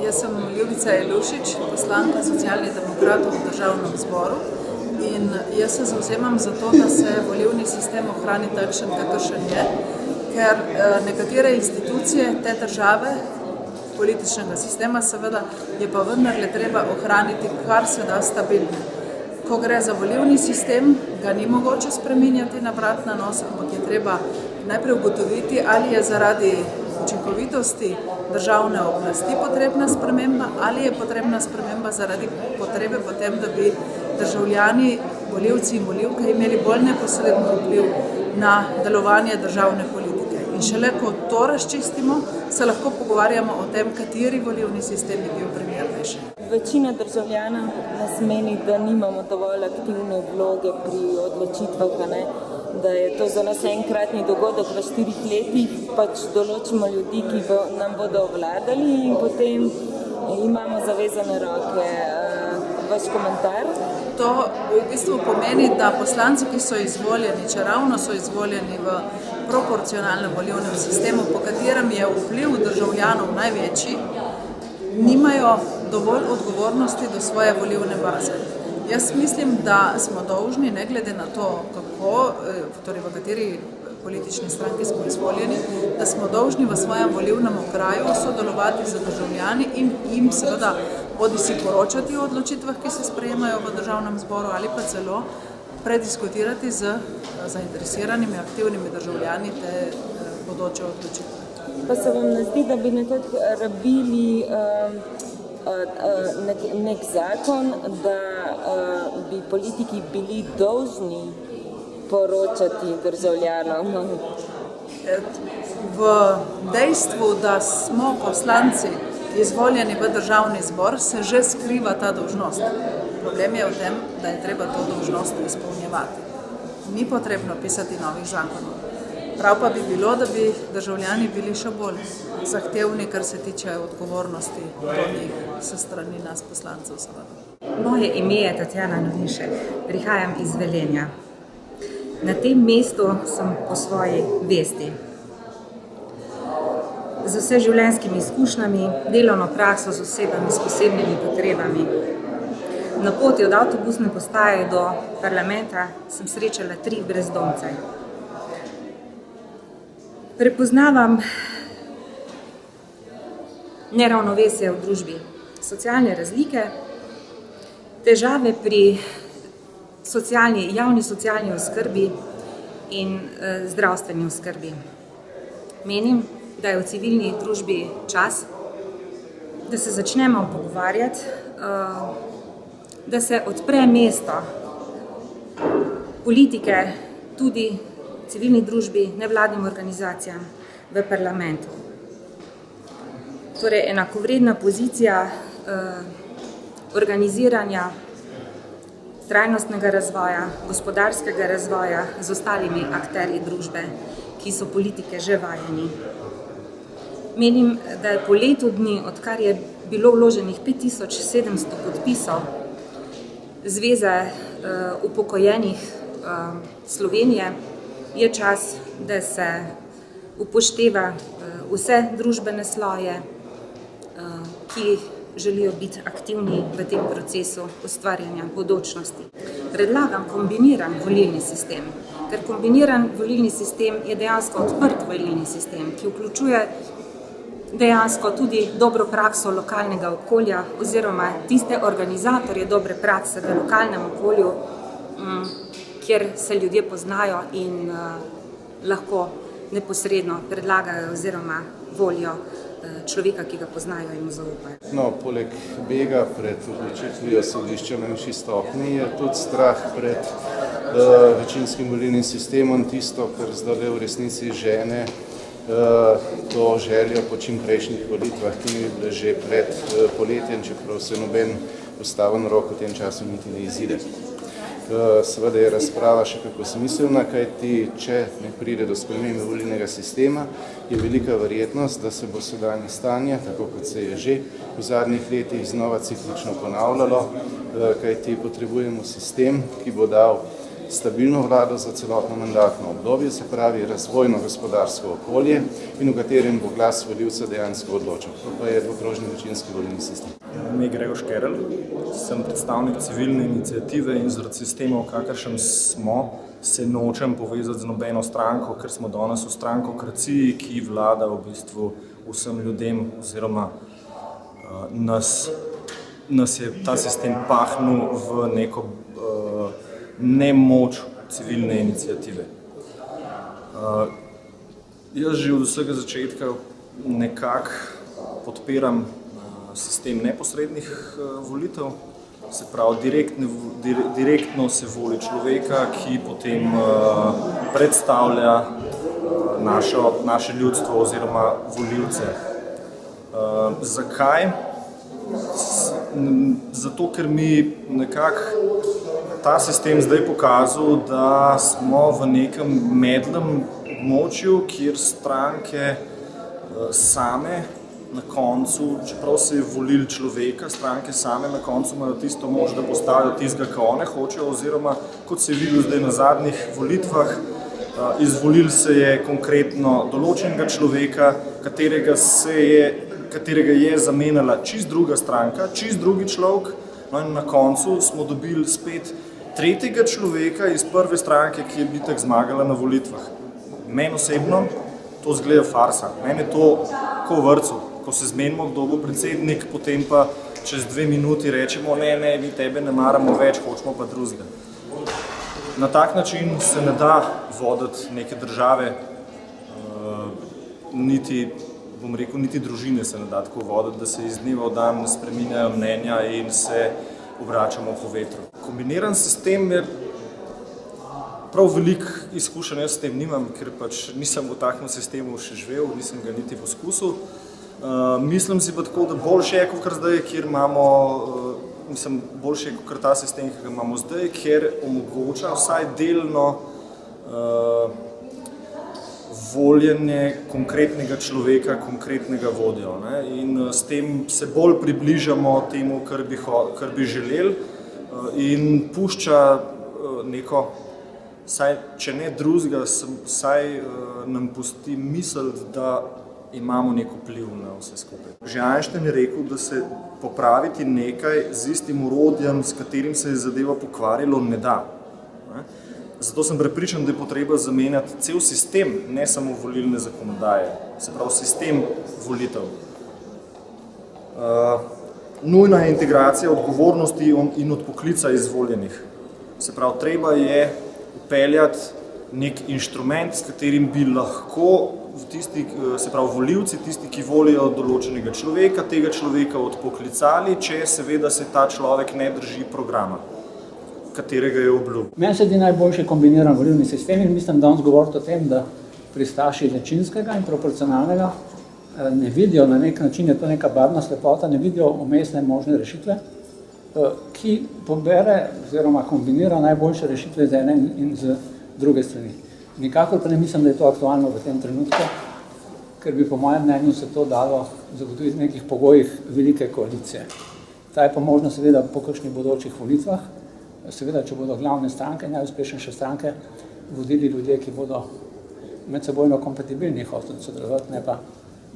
Jaz sem Ljubica Jelušič, poslanka Socialnih demokratov v Državnem zboru in jaz se zavzemam za to, da se volilni sistem ohrani takšen, kakršen je, ker nekatere institucije te države, političnega sistema seveda, je pa vendarle treba ohraniti kar se da stabilne. Ko gre za volilni sistem, ga ni mogoče spreminjati na vrat na nos, ampak je treba najprej ugotoviti, ali je zaradi učinkovitosti državne oblasti potrebna sprememba ali je potrebna sprememba zaradi potrebe potem, da bi državljani, volivci in volivke imeli bolj neposredno vpliv na delovanje državne politike. In šele ko to razčistimo, se lahko pogovarjamo o tem, kateri volilni sistem je bil primernejši. Večina državljanov nas meni, da nimamo dovolj aktivne vloge pri odločitvah, da je to za nas enkratni dogodek v 4 letih, pač določimo ljudi, ki nam bodo vladali in potem imamo zavezane roke. Vaš komentar? To v bistvu pomeni, da poslanci, ki so izvoljeni, če ravno so izvoljeni v proporcionalnem volilnem sistemu, po katerem je vpliv državljanov največji, nimajo dovolj odgovornosti do svoje volilne baze. Jaz mislim, da smo dolžni, ne glede na to, torej v kateri politični stranki smo izvoljeni, da smo dolžni v svojem volilnem okraju sodelovati z državljani in jim seveda bodisi poročati o odločitvah, ki se sprejemajo v Državnem zboru, ali pa celo prediskutirati z zainteresiranimi aktivnimi državljani te bodoče odločitve. Pa se vam ne zdi, da bi nekako rabili nek zakon, da bi politiki bili dolžni poročati državljanom? V dejstvu, da smo poslanci izvoljeni v Državni zbor, se že skriva ta dolžnost. Problem je v tem, da je treba to dolžnost izpolnjevati. Ni potrebno pisati novih zakonov. Prav pa bi bilo, da bi državljani bili še bolj zahtevni, kar se tiče odgovornosti do njih s strani nas poslancev. Moje ime je Tatjana Novišek, prihajam iz Velenja. Na tem mestu sem po svoji vesti. Z vseživljenjskimi izkušnjami, delovno prakso z osebami s posebnimi potrebami. Na poti od avtobusne postaje do parlamenta sem srečala 3 brezdomce. Prepoznavam neravnovesje v družbi, socialne razlike, težave pri javni socialni oskrbi in zdravstveni oskrbi. Menim, da je v civilni družbi čas, da se začnemo pogovarjati, da se odpre mesto politike tudi civilni družbi, nevladnim organizacijam v parlamentu. Torej, enakovredna pozicija organiziranja trajnostnega razvoja, gospodarskega razvoja z ostalimi akterji družbe, ki so politike že vajeni. Menim, da je po letu dni, odkar je bilo vloženih 5700 podpisov Zveze upokojenih Slovenije, je čas, da se upošteva vse družbene sloje, ki želijo biti aktivni v tem procesu ustvarjanja bodočnosti. Predlagam kombiniran volilni sistem, ker kombiniran volilni sistem je dejansko odprt volilni sistem, ki vključuje dejansko tudi dobro prakso lokalnega okolja oziroma tiste organizatorje dobre prakse v lokalnem okolju, kjer se ljudje poznajo in lahko neposredno predlagajo oziroma volijo človeka, ki ga poznajo in mu zaupajo. No, poleg bega pred odločitvijo sodišča na višji stopnji je tudi strah pred večinskim volilnim sistemom tisto, kar zdaj v resnici žene to željo po čim prejšnjih volitvah, ki bi bile že pred poletjem, čeprav se noben ustaven rok v tem času niti ne izide. Seveda je razprava še kako smiselna, kajti če ne pride do spremembe volilnega sistema, je velika verjetnost, da se bo sedanje stanje, tako kot se je že v zadnjih letih znova ciklično ponavljalo, kajti potrebujemo sistem, ki bo dal stabilno vlado za celotno mandatno obdobje, se pravi razvojno gospodarsko okolje in v katerem bo glas volivca dejansko odločil. To pa je dvokrožni večinski volilni sistem. Ime Gregor Škerl, sem predstavnik civilne iniciative in zaradi sistemov, kakršen smo, se nočem povezati z nobeno stranko, ker smo danes v strankokraciji, ki vlada v bistvu vsem ljudem oziroma nas je ta sistem pahnil v neko nemoč civilne iniciative. Jaz že od vsega začetka nekako podpiram sistem neposrednih volitev, se pravi direktno se voli človeka, ki potem predstavlja naše ljudstvo oziroma volivce. Zakaj? Zato, ker mi nekako ta sistem zdaj pokazal, da smo v nekem medlem območju, kjer stranke same na koncu, čeprav se je volil človeka, stranke same na koncu imajo tisto moč, da postavijo tistega, kar one hočejo, oziroma kot se je videl zdaj na zadnjih volitvah, izvolil se je konkretno določenega človeka, katerega je zamenjala čist druga stranka, čist drugi človek, no in na koncu smo dobili spet tretjega človeka iz prve stranke, ki je bitek zmagala na volitvah. Meni osebno to zgleda farsa. Meni je to kot v vrtcu, ko se zmenimo, kdo bo predsednik, potem pa čez 2 minuti rečemo, ne, mi tebe ne maramo več, hočemo pa drugega. Na tak način se ne da voditi neke države, niti družine se ne da tako voditi, da se iz dneva v dan spreminjajo mnenja in se obračamo po vetru. Kombiniran sistem je prav veliko izkušenj, jaz s tem nimam, ker pač nisem v takem sistemu še živel, nisem ga niti poskusil. Mislim si pa tako, da boljše je, kot zdaj, kjer imamo, boljše je, kot ta sistem, ki ga imamo zdaj, ker omogoča vsaj delno voljenje konkretnega človeka, konkretnega vodjo. In s tem se bolj približamo temu, kar bi želeli in pušča neko, saj, če ne drugega, saj nam pusti misel, da imamo nek vpliv na vse skupaj. Že Einstein je rekel, da se popraviti nekaj z istim orodjem, s katerim se je zadeva pokvarilo, ne da. Zato sem prepričan, da je potreba zamenjati cel sistem, ne samo volilne zakonodaje, se pravi sistem volitev. Nujna je integracija odgovornosti in odpoklica izvoljenih. Se pravi, treba je upeljati nek inštrument, s katerim bi lahko se pravi volivci, tisti, ki volijo določenega človeka, tega človeka odpoklicali, če seveda se ta človek ne drži programa, katerega je obljubil. Meni se zdi najboljši kombiniran volilni sistem in mislim, da danes govoriti o tem, da pristaši večinskega in proporcionalnega ne vidijo, na nek način je to neka barvna slepota, ne vidijo umestne možne rešitve, ki pobere oziroma kombinira najboljše rešitve z ene in z druge strani. Nikakor pa ne mislim, da je to aktualno v tem trenutku, ker bi po mojem mnenju se to dalo zagotoviti v nekih pogojih velike koalicije. Ta je pa možno seveda po kakšnih bodočih volitvah, seveda, če bodo glavne stranke, najuspešnejše stranke, vodili ljudje, ki bodo medsebojno kompatibilni hoteli sodelovati, ne pa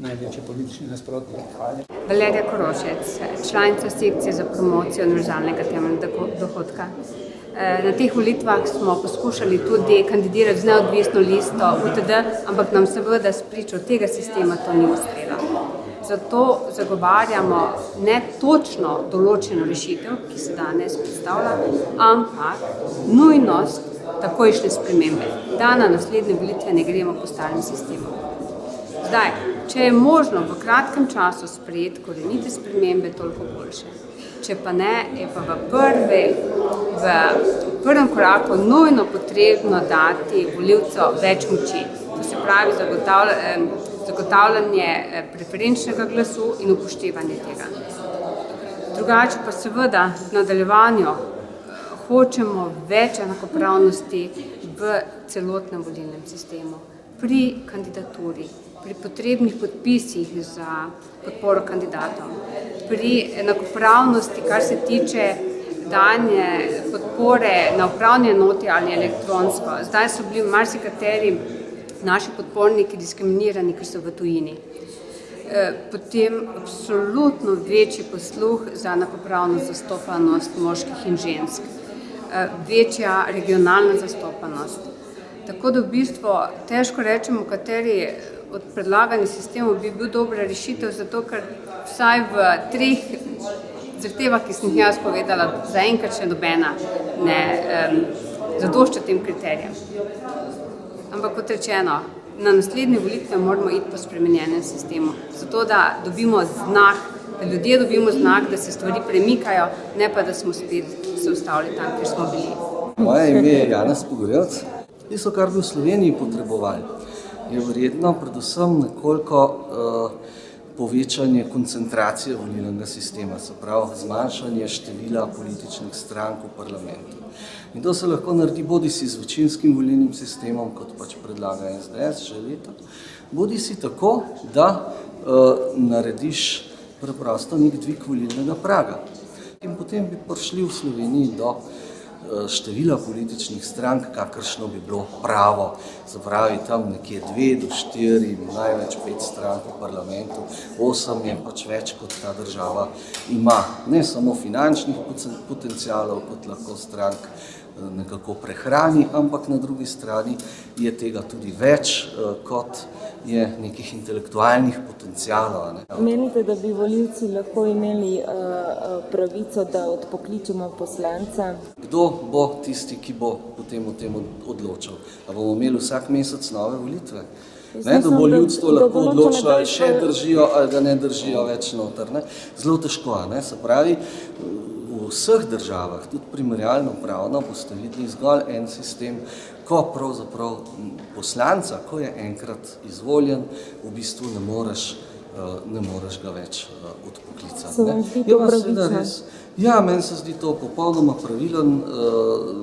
največji politični nasprotniki. Hvala. Valerija Korošec, članica sekcije za promocijo univerzalnega temeljnega dohodka. Na teh volitvah smo poskušali tudi kandidirati z neodvisno listo UTD, ampak nam seveda spričo tega sistema to ni uspelo. Zato zagovarjamo ne točno določeno rešitev, ki se danes predstavlja, ampak nujnost takojšnje spremembe, da na naslednje volitve ne gremo po starem sistemu. Zdaj, če je možno v kratkem času sprejeti korenite spremembe, toliko boljše. Če pa ne, je pa v prvem koraku nujno potrebno dati volivcu več moči. To se pravi zagotavljanje preferenčnega glasu in upoštevanje tega. Drugače pa seveda v nadaljevanju hočemo več enakopravnosti v celotnem volilnem sistemu, pri kandidaturi, pri potrebnih podpisih za podporo kandidatom, pri enakopravnosti, kar se tiče danje podpore na upravni enoti ali elektronsko. Zdaj so bili marsikateri naši podporniki diskriminirani, ker so v tujini. Potem absolutno večji posluh za enakopravno zastopanost moških in žensk, večja regionalna zastopanost. Tako da v bistvu težko rečemo, kateri od predlaganih sistemov bi bil dobra rešitev, zato ker vsaj v 3 zahtevah, ki sem jih jaz povedala, zaenkrat še nobena ne zadošča tem kriterijem. Ampak kot rečeno, na naslednje volitve moramo iti po spremenjenem sistemu, zato da dobimo znak, da ljudje dobimo znak, da se stvari premikajo, ne pa da smo spet se ustavili tam, kjer smo bili. Moje ime je Janez Pogorelc. Tisto, kar bi v Sloveniji potrebovali, je verjetno predvsem nekoliko povečanje koncentracije volilnega sistema, se pravi zmanjšanje števila političnih strank v parlamentu. In to se lahko naredi bodisi z večinskim volilnim sistemom, kot pač predlaga SDS že leta, bodisi tako, da narediš preprosto nek dvig volilnega praga. In potem bi prišli v Sloveniji do števila političnih strank, kakršno bi bilo pravo. Se pravi, tam nekje 2 do 4, največ 5 strank v parlamentu, 8 je pač več, kot ta država ima. Ne samo finančnih potencialov, kot lahko strank nekako prehrani, ampak na drugi strani je tega tudi več, kot je nekih intelektualnih potencialov. Menite, da bi volivci lahko imeli pravico, da odpokličemo poslanca? Kdo bo tisti, ki bo potem o tem odločal? A bomo imeli vsak mesec nove volitve? Ne, da bo ljudstvo lahko odločilo, ali še držijo, ali ga ne držijo več noter. Ne? Zelo težko, ne? Se pravi, v vseh državah, tudi primerjalno pravno, boste videli zgolj en sistem, ko pravzaprav poslanca, ko je enkrat izvoljen, v bistvu ne moreš ga več odpoklicati. Se vam zdi to pravično? Ja, meni se zdi to popolnoma pravilen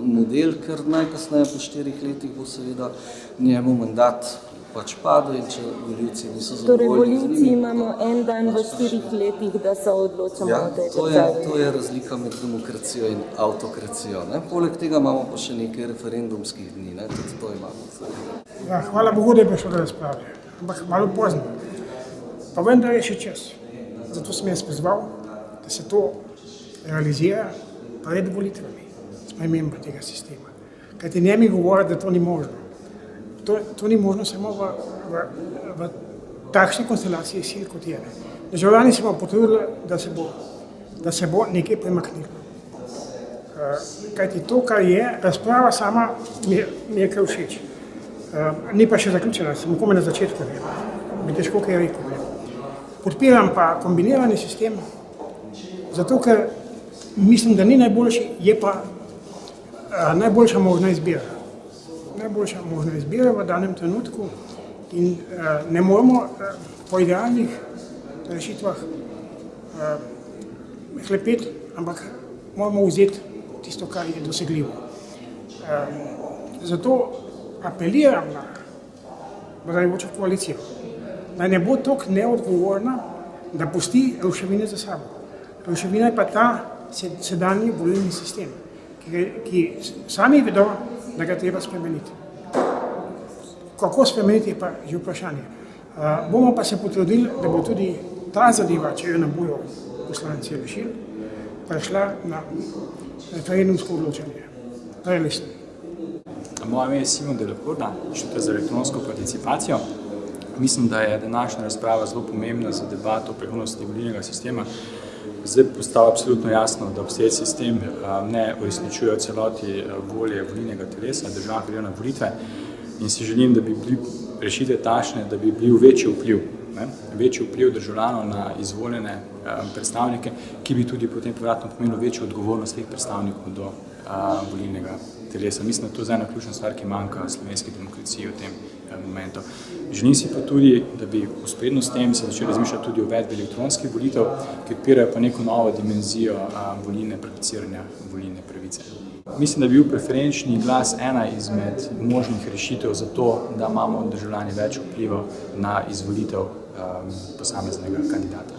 model, ker najkasneje po 4 letih bo seveda njemu mandat pač padel in če volivci niso zadovoljni. Torej, volivci imamo en dan v 4 letih, da se odločamo o tej državi. To je razlika med demokracijo in avtokracijo. Ne? Poleg tega imamo pa še nekaj referendumskih dni, ne? Tudi to imamo. Ja, hvala Bogu, da je prišlo do razprave, ampak malo pozno. Pa vendar je še čas. Zato sem jaz pozval, da se to realizira pred volitvami, sprememba tega sistema. Kajti ne mi govori, da to ni možno. To ni možno samo v takšni konstelaciji sil, kot je. Državljani se bomo potrudili, da se bo nekaj premaknilo. Kajti to, kar je, razprava sama mi je kar všeč. Ni pa še zaključena, sem komaj na začetku. Mi težko kaj rekel. Podpiram pa kombinirani sistem, zato ker mislim, da ni najboljši, je pa najboljša možna izbira. Najboljša možna izbira v danem trenutku in ne moramo po idealnih rešitvah hlepeti, ampak moramo vzeti tisto, kar je dosegljivo. Zato apeliram na vladajočo koalicijo, da ne bo toliko neodgovorna, da pusti ruševine za sabo. Ruševina je pa ta sedanji volilni sistem, ki sami vedo, da ga treba spremeniti. Kako spremeniti je pa že vprašanje. Bomo pa se potrudili, da bo tudi ta zadeva, če jo ne bojo poslanci rešili, prešla na referendumsko odločanje. Prelesni. Moje ime je Simon Delaporda, Inštitut za elektronsko participacijo. Mislim, da je današnja razprava zelo pomembna za debato o prihodnosti volilnega sistema. Zdaj postaja absolutno jasno, da obstoječ sistem ne uresničuje v celoti volje volilnega telesa, državnih volitev na volitve in si želim, da bi bili rešitve takšne, da bi bil večji vpliv. Večji vpliv državljanov na izvoljene predstavnike, ki bi tudi potem povratno pomenil večjo odgovornost teh predstavnikov do volilnega telesa. Mislim, da to je ena ključna stvar, ki manjka slovenski demokraciji v tem momentu. Želim si pa tudi, da bi usporedno s tem se začeli razmišljati tudi o uvedbi elektronskih volitev, ki odpirajo pa neko novo dimenzijo volilne prakticiranja volilne pravice. Mislim, da bi bil preferenčni glas ena izmed možnih rešitev za to, da imamo državljani več vplivov na izvolitev posameznega kandidata.